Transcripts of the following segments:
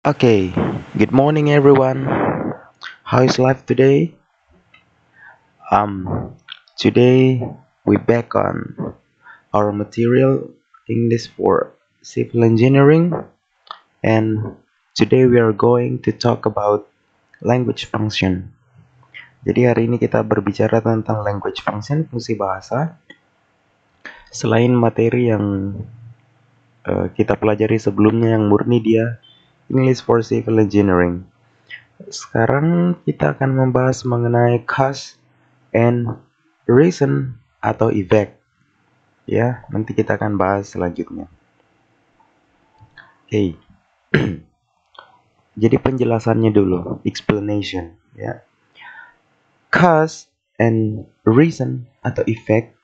Okay, good morning everyone. How is life today? Um, Today we back on our material English for civil engineering, and today we are going to talk about language function. Jadi hari ini kita berbicara tentang language function, fungsi bahasa. Selain materi yang kita pelajari sebelumnya yang murni dia English for civil engineering. Sekarang kita akan membahas mengenai cause and reason atau effect. Ya, nanti kita akan bahas selanjutnya. Oke. Jadi penjelasannya dulu, explanation ya. Cause and reason atau effect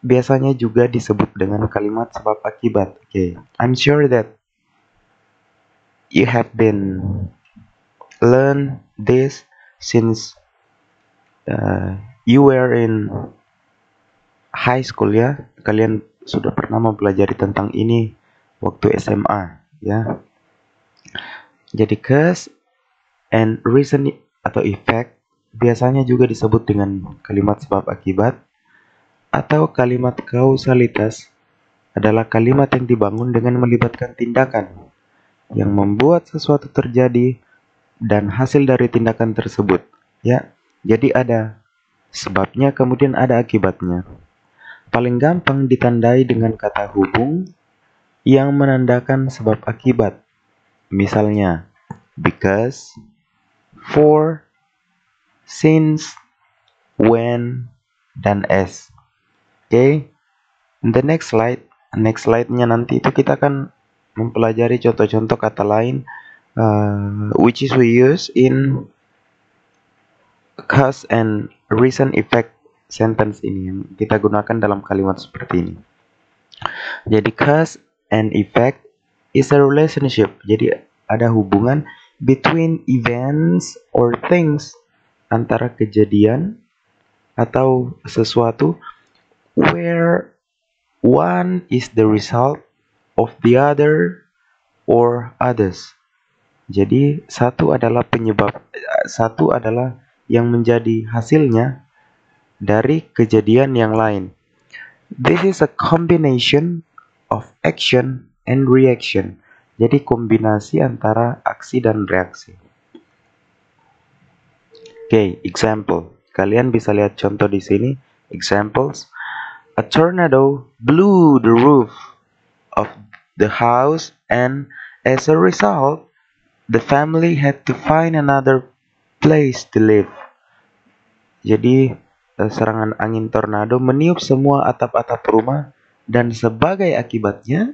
biasanya juga disebut dengan kalimat sebab akibat. Oke. I'm sure that you have been learn this since you were in high school ya. Kalian sudah pernah mempelajari tentang ini waktu SMA ya. Jadi cause and reason atau effect biasanya juga disebut dengan kalimat sebab akibat atau kalimat kausalitas adalah kalimat yang dibangun dengan melibatkan tindakan yang membuat sesuatu terjadi dan hasil dari tindakan tersebut ya. Jadi ada sebabnya kemudian ada akibatnya. Paling gampang ditandai dengan kata hubung yang menandakan sebab akibat. Misalnya, because, for, since, when, dan as. Oke, the next slide-nya nanti itu kita akan mempelajari contoh-contoh kata lain which is we use in cause and reason effect sentence ini yang kita gunakan dalam kalimat seperti ini. Jadi cause and effect is a relationship. Jadi ada hubungan between events or things, antara kejadian atau sesuatu where one is the result of the other or others. Jadi satu adalah yang menjadi hasilnya dari kejadian yang lain. This is a combination of action and reaction. Jadi kombinasi antara aksi dan reaksi. Oke, example. Kalian bisa lihat contoh di sini. Examples. A tornado blew the roof of the house and as a result, the family had to find another place to live. Jadi serangan angin tornado meniup semua atap-atap rumah dan sebagai akibatnya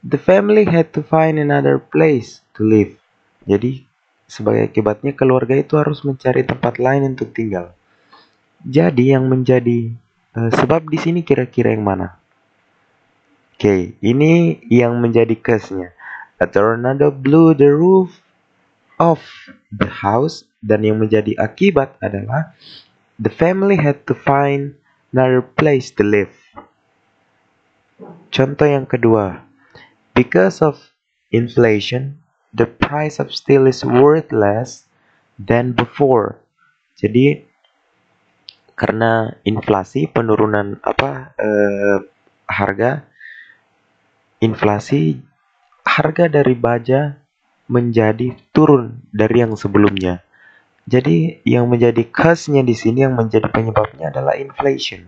the family had to find another place to live. Jadi sebagai akibatnya keluarga itu harus mencari tempat lain untuk tinggal. Jadi yang menjadi sebab di sini kira-kira yang mana? Oke, ini yang menjadi cause-nya. A tornado blew the roof of the house, dan yang menjadi akibat adalah the family had to find another place to live. Contoh yang kedua, because of inflation, the price of steel is worth less than before. Jadi karena inflasi, penurunan harga, inflasi, harga dari baja menjadi turun dari yang sebelumnya. Jadi yang menjadi cause-nya di sini, yang menjadi penyebabnya adalah inflation.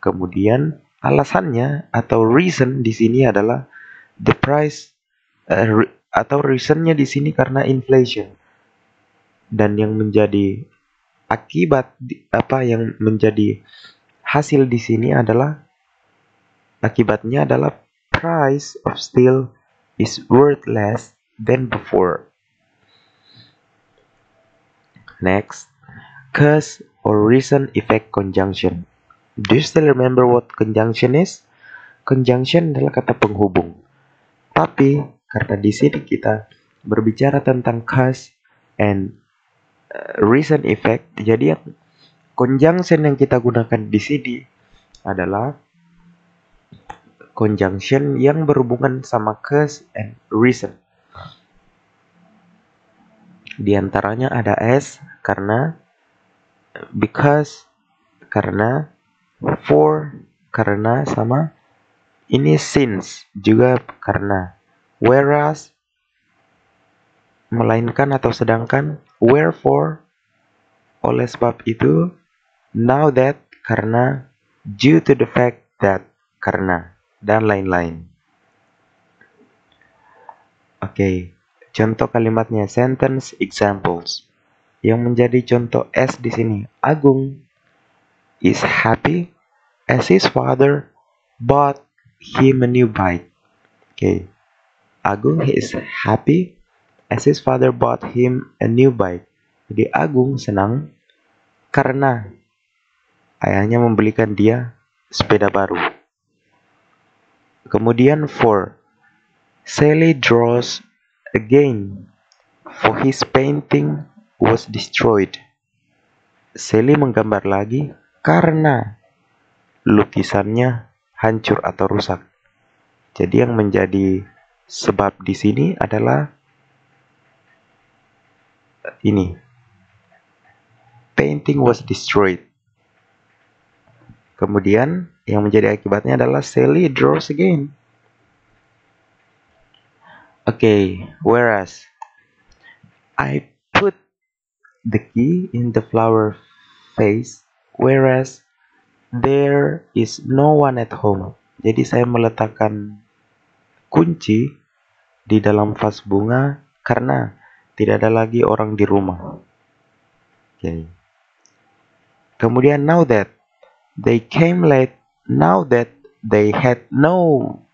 Kemudian alasannya atau reason di sini adalah the price atau reasonnya di sini karena inflation. Dan yang menjadi akibat yang menjadi hasil di sini adalah akibatnya adalah price of steel is worth less than before. Next, cause or reason effect conjunction. Do you still remember what conjunction is? Conjunction adalah kata penghubung. Tapi karena di sini kita berbicara tentang cause and reason effect, jadi yang conjunction yang kita gunakan di sini adalah conjunction yang berhubungan sama cause and reason. Di antaranya ada as karena, because karena, for karena, sama ini since juga karena, whereas melainkan atau sedangkan, wherefore oleh sebab itu, now that karena, due to the fact that karena, dan lain-lain. Oke, contoh kalimatnya, sentence examples. Yang menjadi contoh S di sini, Agung is happy as his father bought him a new bike. Oke, Agung is happy as his father bought him a new bike. Jadi Agung senang karena ayahnya membelikan dia sepeda baru. Kemudian for, Sally draws again for his painting was destroyed. Sally menggambar lagi karena lukisannya hancur atau rusak. Jadi yang menjadi sebab di sini adalah ini. Painting was destroyed. Kemudian yang menjadi akibatnya adalah Sally draws again. Okay, whereas I put the key in the flower vase, whereas there is no one at home. Jadi saya meletakkan kunci di dalam vas bunga karena tidak ada lagi orang di rumah. Okay. Kemudian now that they came late, now that they had not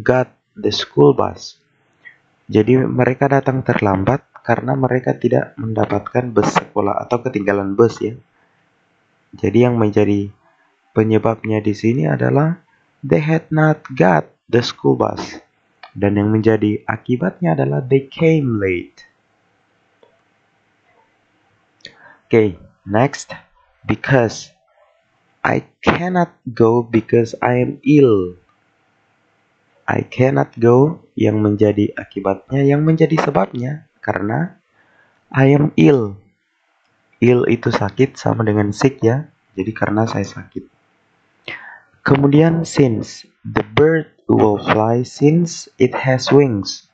got the school bus. Jadi mereka datang terlambat karena mereka tidak mendapatkan bus sekolah atau ketinggalan bus ya. Jadi yang menjadi penyebabnya di sini adalah they had not got the school bus. Dan yang menjadi akibatnya adalah they came late. Okay, next. Because I cannot go because I am ill. I cannot go yang menjadi akibatnya, yang menjadi sebabnya karena I am ill. Ill itu sakit sama dengan sick ya. Jadi karena saya sakit. Kemudian since, the bird will fly since it has wings.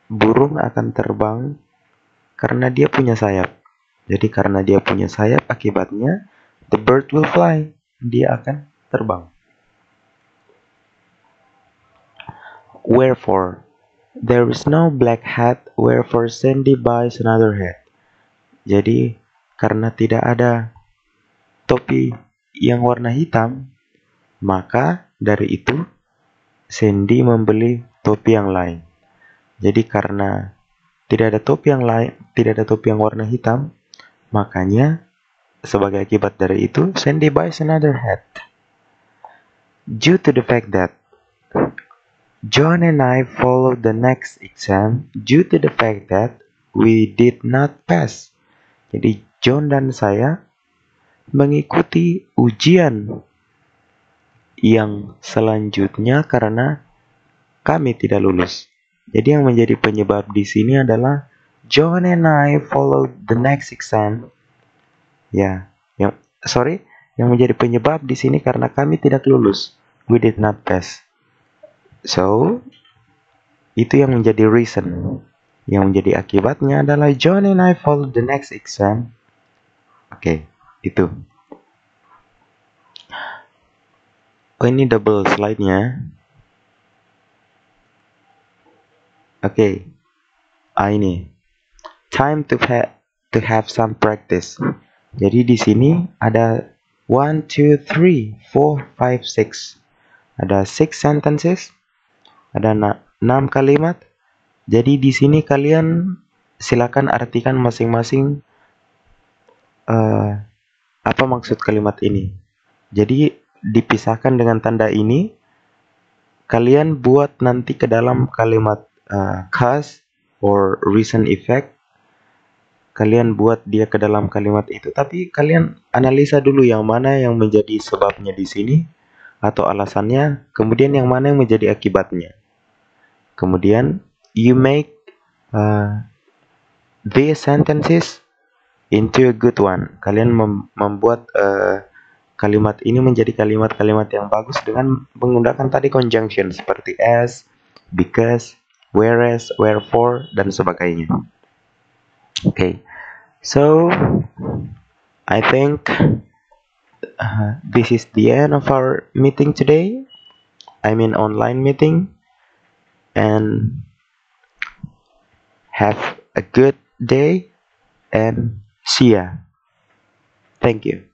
Burung akan terbang karena dia punya sayap. Jadi karena dia punya sayap, akibatnya the bird will fly. Dia akan terbang. Wherefore, there is no black hat, wherefore Sandy buys another hat. Jadi, karena tidak ada topi yang warna hitam, maka dari itu Sandy membeli topi yang lain. Jadi karena tidak ada topi yang lain, tidak ada topi yang warna hitam, makanya sebagai akibat dari itu Sandy buys another hat. Due to the fact that John and I followed the next exam due to the fact that we did not pass. Jadi John dan saya mengikuti ujian yang selanjutnya karena kami tidak lulus. Jadi yang menjadi penyebab di sini adalah John and I followed the next exam. Ya, yang menjadi penyebab di sini karena kami tidak lulus. We did not pass. So, itu yang menjadi reason. Yang menjadi akibatnya adalah John and I followed the next exam. Oke, itu. Oh, ini double slide-nya. Oke. Ini. Time to have some practice. Jadi di sini ada 1, 2, 3, 4, 5, 6. Ada 6 sentences. Ada 6 kalimat. Jadi di sini kalian silakan artikan masing-masing apa maksud kalimat ini. Jadi dipisahkan dengan tanda ini. Kalian buat nanti ke dalam kalimat cause or reason effect. Kalian buat dia ke dalam kalimat itu. Tapi kalian analisa dulu yang mana yang menjadi sebabnya di sini atau alasannya, kemudian yang mana yang menjadi akibatnya. Kemudian you make these sentences into a good one. Kalian membuat kalimat ini menjadi kalimat-kalimat yang bagus dengan menggunakan tadi conjunction seperti as, because, whereas, wherefore, dan sebagainya. Okay, so I think this is the end of our meeting today. I mean online meeting. And have a good day and see ya. Thank you.